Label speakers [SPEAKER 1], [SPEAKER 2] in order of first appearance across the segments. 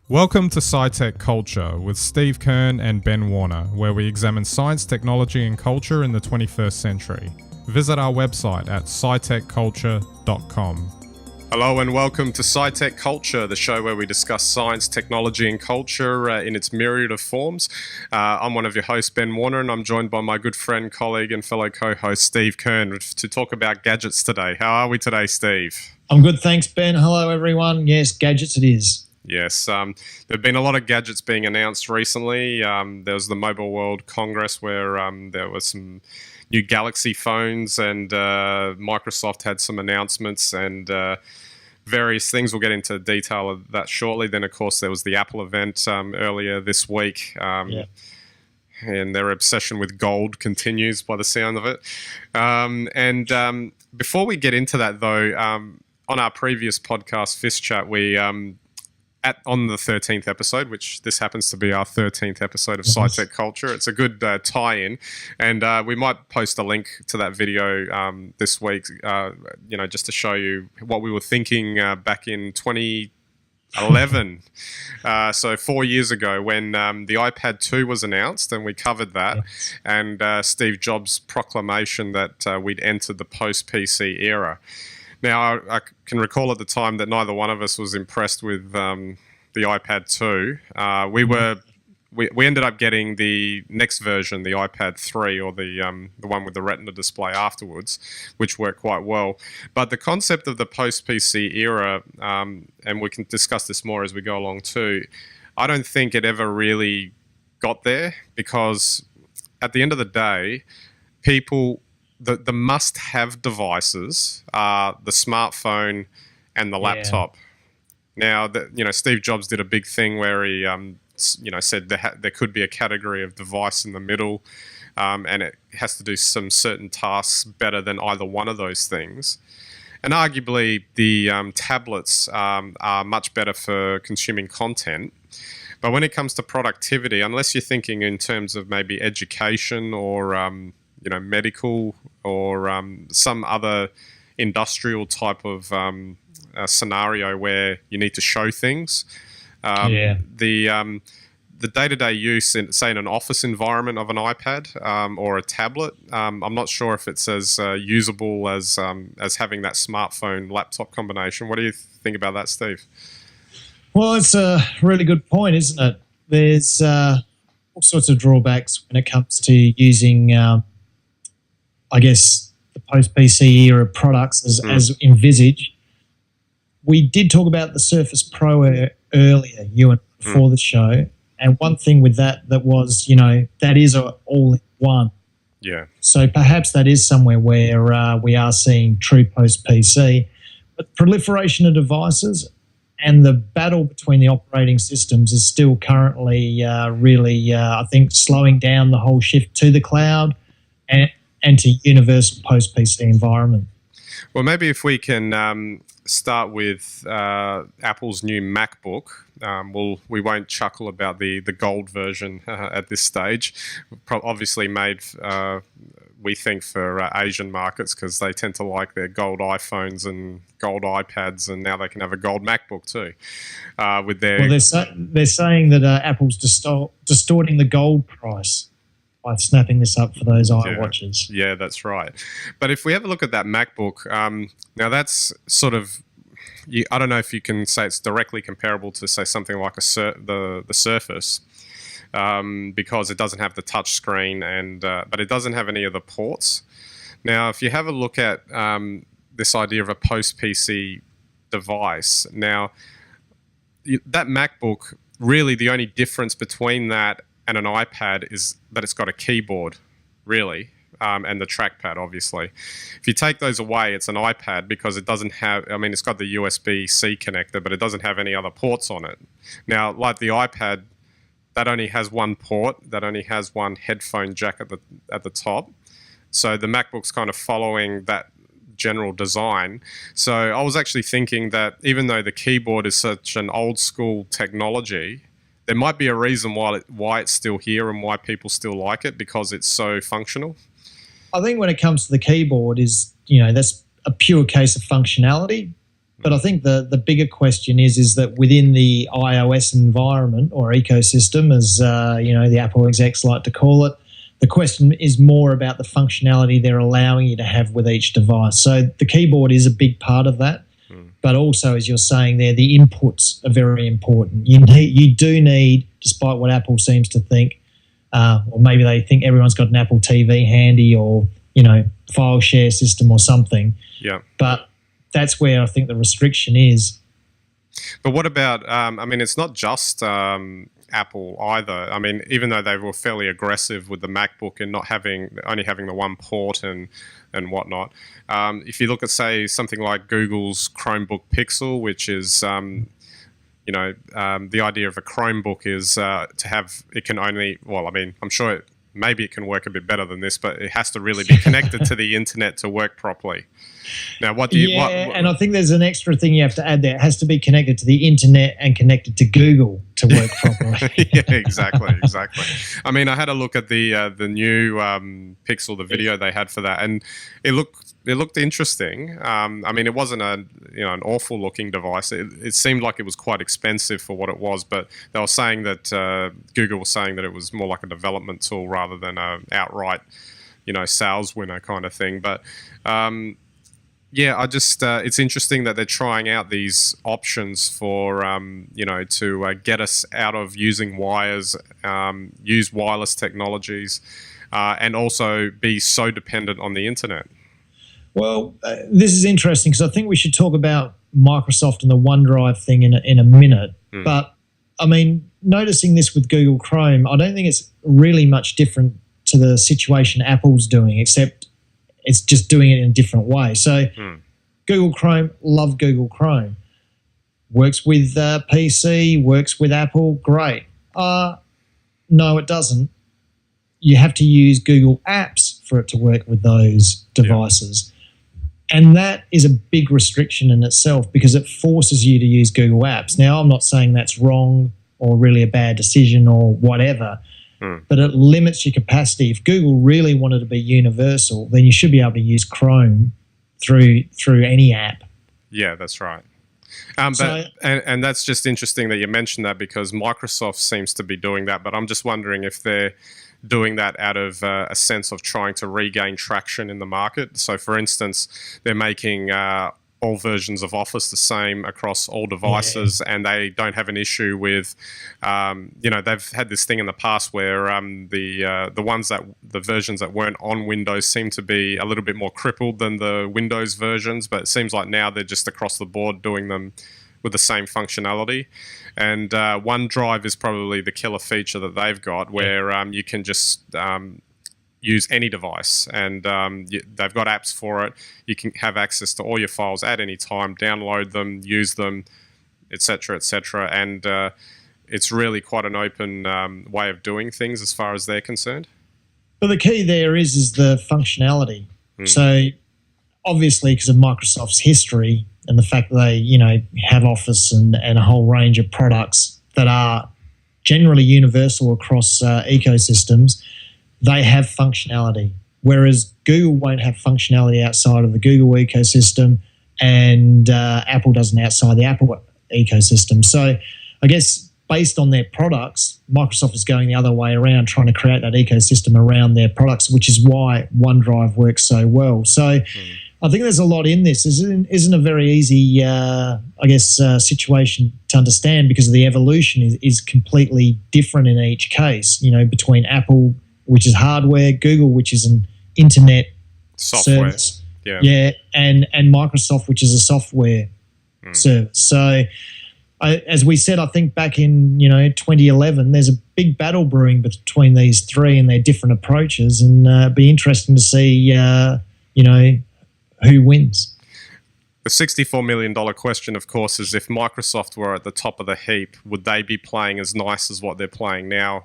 [SPEAKER 1] Welcome to SciTech Culture with Steve Kern and Ben Warner, where we examine science, technology and culture in the 21st century. Visit our website at scitechculture.com.
[SPEAKER 2] Hello and welcome to SciTech Culture, the show where we discuss science, technology and culture in its myriad of forms. I'm one of your hosts, Ben Warner, and I'm joined by my good friend, colleague and fellow co-host, Steve Kern, to talk about gadgets today. How are we today, Steve?
[SPEAKER 3] I'm good, thanks, Ben. Hello, everyone. Yes, gadgets it is.
[SPEAKER 2] Yes, there have been a lot of gadgets being announced recently. There was the Mobile World Congress where there was some new Galaxy phones, and Microsoft had some announcements and various things. We'll get into detail of that shortly. Then, of course, there was the Apple event earlier this week. And their obsession with gold continues by the sound of it. Before we get into that, though, on our previous podcast, Fist Chat, we... on the 13th episode, which this happens to be our 13th episode of SciTech Culture. It's a good tie-in, and we might post a link to that video this week, just to show you what we were thinking back in 2011. So 4 years ago when the iPad 2 was announced, and we covered that, and Steve Jobs' proclamation that we'd entered the post-PC era. Now, I can recall at the time that neither one of us was impressed with the iPad 2. We ended up getting the next version, the iPad 3, or the one with the Retina display afterwards, which worked quite well. But the concept of the post-PC era, and we can discuss this more as we go along too, I don't think it ever really got there, because at the end of the day, people... The must-have devices are the smartphone and the laptop. Now, Steve Jobs did a big thing where he, said there could be a category of device in the middle, and it has to do some certain tasks better than either one of those things. And arguably, the tablets are much better for consuming content. But when it comes to productivity, unless you're thinking in terms of maybe education or medical or some other industrial type of scenario where you need to show things. The day-to-day use, in an office environment of an iPad or a tablet, I'm not sure if it's as usable as having that smartphone laptop combination. What do you think about that, Steve?
[SPEAKER 3] Well, it's a really good point, isn't it? There's all sorts of drawbacks when it comes to using the post-PC era products as envisaged. We did talk about the Surface Pro earlier, you and before the show, and one thing with that was, that is a all-in-one.
[SPEAKER 2] Yeah.
[SPEAKER 3] So perhaps that is somewhere where we are seeing true post-PC. But proliferation of devices and the battle between the operating systems is still currently really, I think, slowing down the whole shift to the cloud and to universal post-PC environment.
[SPEAKER 2] Well, maybe if we can start with Apple's new MacBook. We won't chuckle about the gold version at this stage. Obviously made, we think, for Asian markets, because they tend to like their gold iPhones and gold iPads, and now they can have a gold MacBook too. With their
[SPEAKER 3] they're saying that Apple's distorting the gold price by snapping this up for those iWatches.
[SPEAKER 2] Yeah, that's right. But if we have a look at that MacBook, now that's sort of, I don't know if you can say it's directly comparable to, say, something like the Surface, because it doesn't have the touch screen, but it doesn't have any of the ports. Now, if you have a look at this idea of a post-PC device, now, that MacBook, really the only difference between that and an iPad is that it's got a keyboard, really, and the trackpad, obviously. If you take those away, it's an iPad, because it doesn't have, it's got the USB-C connector, but it doesn't have any other ports on it. Now, like the iPad, that only has one port, that only has one headphone jack at the top. So the MacBook's kind of following that general design. So I was actually thinking that even though the keyboard is such an old school technology, there might be a reason why it's still here and why people still like it, because it's so functional.
[SPEAKER 3] I think when it comes to the keyboard that's a pure case of functionality. But I think the bigger question is that within the iOS environment or ecosystem, as the Apple execs like to call it, the question is more about the functionality they're allowing you to have with each device. So the keyboard is a big part of that, but also, as you're saying there, the inputs are very important. You do need, despite what Apple seems to think, or maybe they think everyone's got an Apple TV handy or file share system or something.
[SPEAKER 2] Yeah,
[SPEAKER 3] but that's where I think the restriction is.
[SPEAKER 2] But what about, it's not just Apple either. I mean, even though they were fairly aggressive with the MacBook and only having the one port and whatnot, if you look at, say, something like Google's Chromebook Pixel, which is, the idea of a Chromebook is to have, it can only, I'm sure maybe it can work a bit better than this, but it has to really be connected to the internet to work properly. Now,
[SPEAKER 3] and I think there's an extra thing you have to add there. It has to be connected to the internet and connected to Google to work properly.
[SPEAKER 2] Yeah, exactly. I mean, I had a look at the new Pixel, the video they had for that, and it looked interesting. It wasn't an awful looking device. It seemed like it was quite expensive for what it was, but they were saying that Google was saying that it was more like a development tool rather than a outright, sales winner kind of thing. But it's interesting that they're trying out these options for, to get us out of using wires, use wireless technologies, and also be so dependent on the internet.
[SPEAKER 3] Well, this is interesting because I think we should talk about Microsoft and the OneDrive thing in a minute. But, noticing this with Google Chrome, I don't think it's really much different to the situation Apple's doing, except it's just doing it in a different way. So Google Chrome, love Google Chrome. Works with PC, works with Apple, great. No, it doesn't. You have to use Google Apps for it to work with those devices. And that is a big restriction in itself because it forces you to use Google Apps. Now, I'm not saying that's wrong or really a bad decision or whatever, but it limits your capacity. If Google really wanted to be universal, then you should be able to use Chrome through any app.
[SPEAKER 2] Yeah, that's right. And that's just interesting that you mentioned that because Microsoft seems to be doing that, but I'm just wondering if they're doing that out of a sense of trying to regain traction in the market. So, for instance, they're making all versions of Office the same across all devices, and they don't have an issue with, they've had this thing in the past where the versions that weren't on Windows seem to be a little bit more crippled than the Windows versions, but it seems like now they're just across the board doing them with the same functionality. And OneDrive is probably the killer feature that they've got where you can just use any device and they've got apps for it. You can have access to all your files at any time, download them, use them, etc., etc. And it's really quite an open way of doing things as far as they're concerned.
[SPEAKER 3] But the key there is the functionality. So obviously because of Microsoft's history and the fact that they, have Office and a whole range of products that are generally universal across ecosystems, they have functionality. Whereas Google won't have functionality outside of the Google ecosystem and Apple doesn't outside the Apple ecosystem. So I guess based on their products, Microsoft is going the other way around, trying to create that ecosystem around their products, which is why OneDrive works so well. So I think there's a lot in this. Isn't a very easy, situation to understand because the evolution is completely different in each case, between Apple, which is hardware, Google, which is an internet
[SPEAKER 2] software
[SPEAKER 3] service, and Microsoft, which is a software service. So as we said, I think back in 2011, there's a big battle brewing between these three and their different approaches, and it'd be interesting to see who wins.
[SPEAKER 2] The $64 million question, of course, is if Microsoft were at the top of the heap, would they be playing as nice as what they're playing now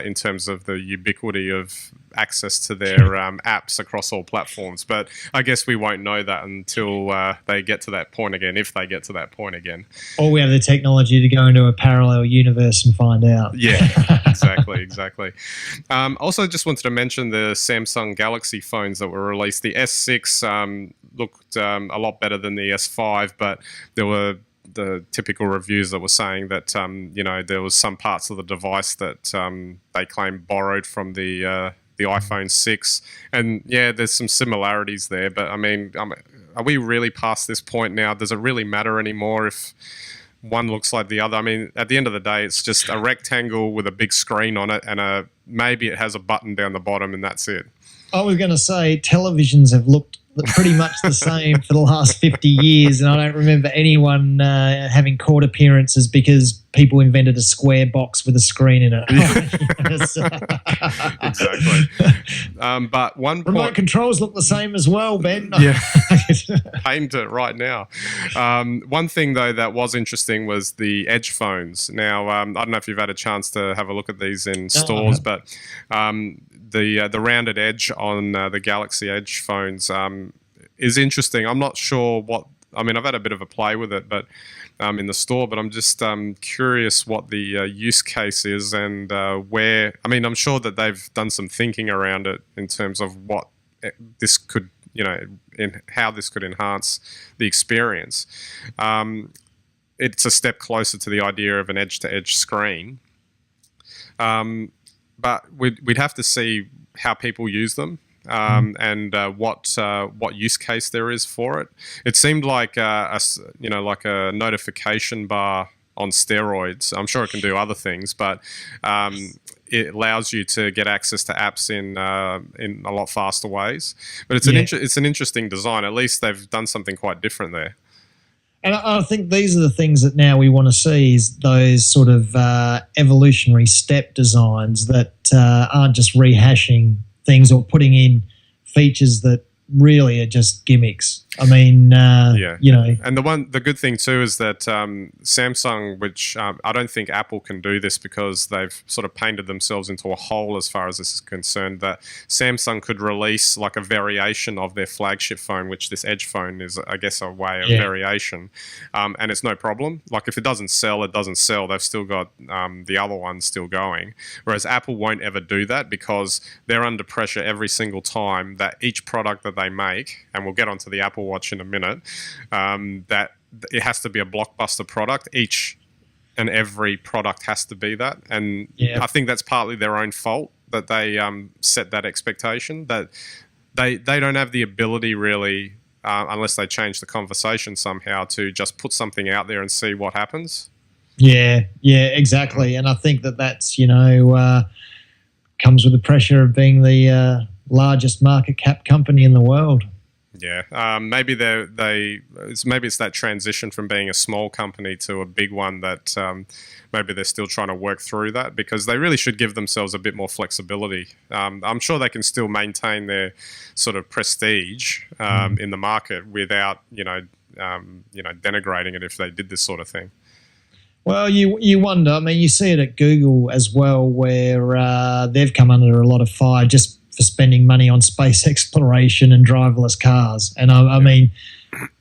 [SPEAKER 2] in terms of the ubiquity of access to their apps across all platforms? But I guess we won't know that until they get to that point again, if they get to that point again.
[SPEAKER 3] Or we have the technology to go into a parallel universe and find out.
[SPEAKER 2] Yeah, exactly. Also, just wanted to mention the Samsung Galaxy phones that were released. The S6 looked a lot better than the S5, but there were the typical reviews that were saying that there was some parts of the device that they claim borrowed from the iPhone 6, and there's some similarities there. But I mean, are we really past this point now? Does it really matter anymore if one looks like the other? I mean, at the end of the day, it's just a rectangle with a big screen on it, and maybe it has a button down the bottom, and that's it.
[SPEAKER 3] I was going to say televisions have looked pretty much the same for the last 50 years, and I don't remember anyone having court appearances because people invented a square box with a screen in it.
[SPEAKER 2] Exactly. But one
[SPEAKER 3] remote controls look the same as well, Ben.
[SPEAKER 2] Yeah, aimed it right now. One thing though that was interesting was the Edge phones. Now, I don't know if you've had a chance to have a look at these in stores, but the rounded edge on the Galaxy Edge phones is interesting. I'm not sure I've had a bit of a play with it, but in the store. But I'm just curious what the use case is and where. I mean, I'm sure that they've done some thinking around it in terms of what this could, in how this could enhance the experience. It's a step closer to the idea of an edge-to-edge screen. But we'd have to see how people use them and what use case there is for it. It seemed like like a notification bar on steroids. I'm sure it can do other things, but it allows you to get access to apps in a lot faster ways. But it's an interesting design. At least they've done something quite different there.
[SPEAKER 3] And I think these are the things that now we want to see, is those sort of evolutionary step designs that aren't just rehashing things or putting in features that really are just gimmicks. I mean,
[SPEAKER 2] And the good thing too is that Samsung, which I don't think Apple can do this because they've sort of painted themselves into a hole as far as this is concerned, that Samsung could release like a variation of their flagship phone, which this Edge phone is, I guess, a way of variation. And it's no problem. Like if it doesn't sell, it doesn't sell. They've still got the other ones still going. Whereas Apple won't ever do that because they're under pressure every single time that each product that they make, and we'll get onto the Apple Watch in a minute, that it has to be a blockbuster product. Each and every product has to be that, and I think that's partly their own fault that they set that expectation, that they don't have the ability really, unless they change the conversation somehow, to just put something out there and see what happens. Yeah,
[SPEAKER 3] exactly. And I think that's comes with the pressure of being the largest market cap company in the world.
[SPEAKER 2] Yeah, maybe maybe it's that transition from being a small company to a big one that maybe they're still trying to work through that, because they really should give themselves a bit more flexibility. I'm sure they can still maintain their sort of prestige in the market without denigrating it if they did this sort of thing.
[SPEAKER 3] Well, you wonder. I mean, you see it at Google as well, where they've come under a lot of fire just for spending money on space exploration and driverless cars. And I mean,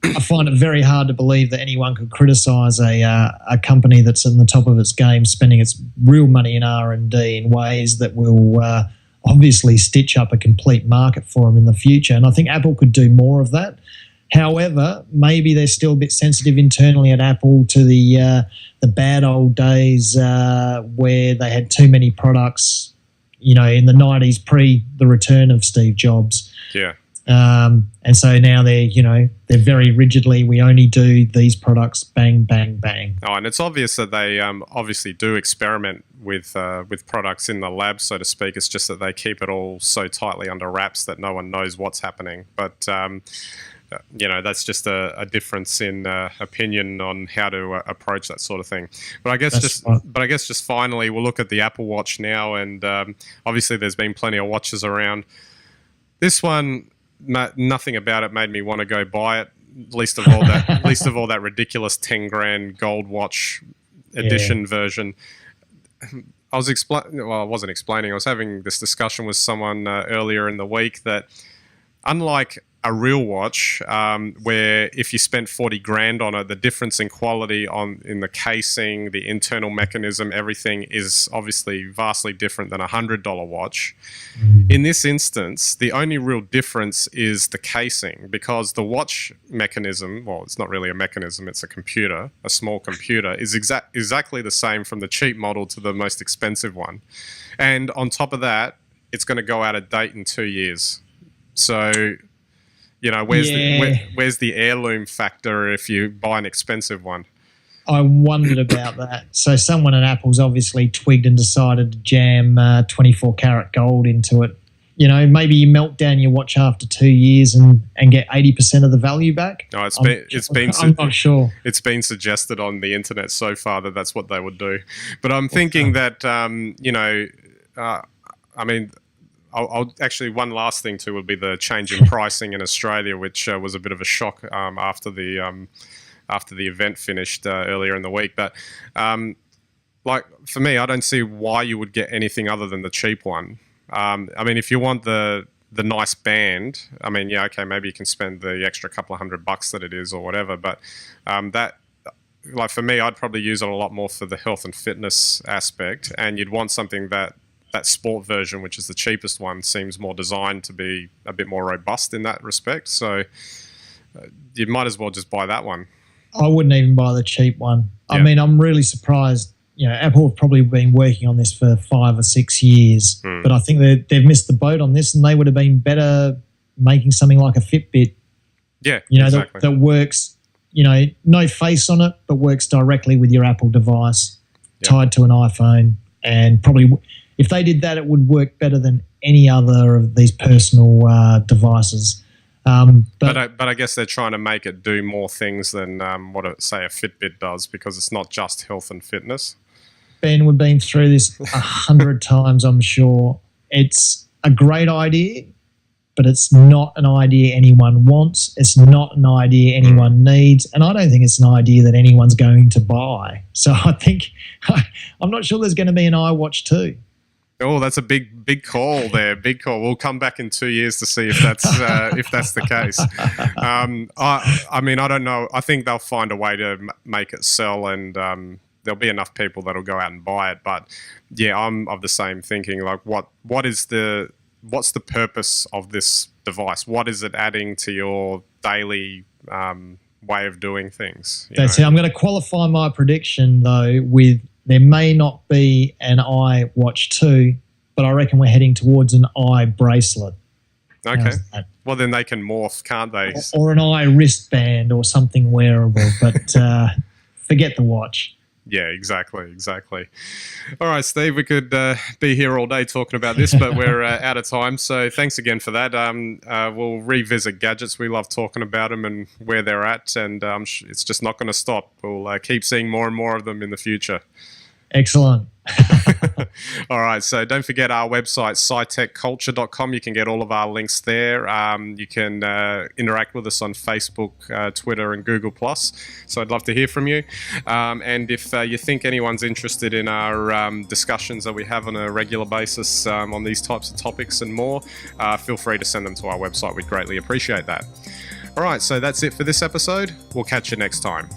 [SPEAKER 3] I find it very hard to believe that anyone could criticise a company that's in the top of its game spending its real money in R&D in ways that will obviously stitch up a complete market for them in the future. And I think Apple could do more of that. However, maybe they're still a bit sensitive internally at Apple to the bad old days where they had too many products, in the 90s, pre the return of Steve Jobs.
[SPEAKER 2] Yeah.
[SPEAKER 3] And so now they're very rigidly, we only do these products, bang, bang, bang.
[SPEAKER 2] Oh, and it's obvious that they obviously do experiment with products in the lab, so to speak. It's just that they keep it all so tightly under wraps that no one knows what's happening. But that's just a difference in opinion on how to approach that sort of thing. But I guess just finally, we'll look at the Apple Watch now, and obviously there's been plenty of watches around. This one, nothing about it made me want to go buy it. Least of all that ridiculous 10 grand gold watch edition version. I wasn't explaining. I was having this discussion with someone earlier in the week that, unlike a real watch, where if you spent 40 grand on it, the difference in quality in the casing, the internal mechanism, everything is obviously vastly different than a $100 watch. In this instance, the only real difference is the casing, because the watch mechanism, well, it's not really a mechanism, it's a computer, a small computer, is exactly the same from the cheap model to the most expensive one. And on top of that, it's going to go out of date in 2 years. So, where's the heirloom factor if you buy an expensive one?
[SPEAKER 3] I wondered about that. So someone at Apple's obviously twigged and decided to jam 24 karat gold into it. Maybe you melt down your watch after 2 years and get 80% of the value back.
[SPEAKER 2] No,
[SPEAKER 3] I'm not sure. It's
[SPEAKER 2] been suggested on the internet so far that that's what they would do. But I'm thinking that, I'll actually, one last thing too would be the change in pricing in Australia, which was a bit of a shock after the event finished earlier in the week. But for me, I don't see why you would get anything other than the cheap one. If you want the nice band, maybe you can spend the extra couple of $100 that it is or whatever. But for me, I'd probably use it a lot more for the health and fitness aspect, and you'd want something that sport version, which is the cheapest one, seems more designed to be a bit more robust in that respect. So you might as well just buy that one.
[SPEAKER 3] I wouldn't even buy the cheap one.
[SPEAKER 2] Yeah.
[SPEAKER 3] I'm really surprised. Apple have probably been working on this for 5 or 6 years, but I think they've missed the boat on this, and they would have been better making something like a Fitbit.
[SPEAKER 2] Yeah, exactly.
[SPEAKER 3] that works, no face on it, but works directly with your Apple device, tied to an iPhone, and probably if they did that, it would work better than any other of these personal devices.
[SPEAKER 2] But I guess they're trying to make it do more things than what, say, a Fitbit does, because it's not just health and fitness.
[SPEAKER 3] Ben, we've been through this 100 times, I'm sure. It's a great idea, but it's not an idea anyone wants. It's not an idea anyone needs. And I don't think it's an idea that anyone's going to buy. So I think, I'm not sure there's going to be an iWatch 2.
[SPEAKER 2] Oh, that's a big call there. Big call. We'll come back in 2 years to see if that's the case. I don't know. I think they'll find a way to make it sell, and there'll be enough people that'll go out and buy it. But yeah, I'm of the same thinking. Like, what's the purpose of this device? What is it adding to your daily way of doing things?
[SPEAKER 3] That's it. I'm going to qualify my prediction though with, there may not be an iWatch 2, but I reckon we're heading towards an iBracelet.
[SPEAKER 2] Okay. Well, then they can morph, can't they?
[SPEAKER 3] Or an iWristband or something wearable, but forget the watch.
[SPEAKER 2] Yeah, exactly. All right, Steve, we could be here all day talking about this, but we're out of time. So thanks again for that. We'll revisit gadgets. We love talking about them and where they're at, and it's just not going to stop. We'll keep seeing more and more of them in the future.
[SPEAKER 3] Excellent.
[SPEAKER 2] All right, so don't forget our website, scitechculture.com. You can get all of our links there. You can interact with us on Facebook, Twitter, and Google+. So I'd love to hear from you. And if you think anyone's interested in our discussions that we have on a regular basis on these types of topics and more, feel free to send them to our website. We'd greatly appreciate that. All right, so that's it for this episode. We'll catch you next time.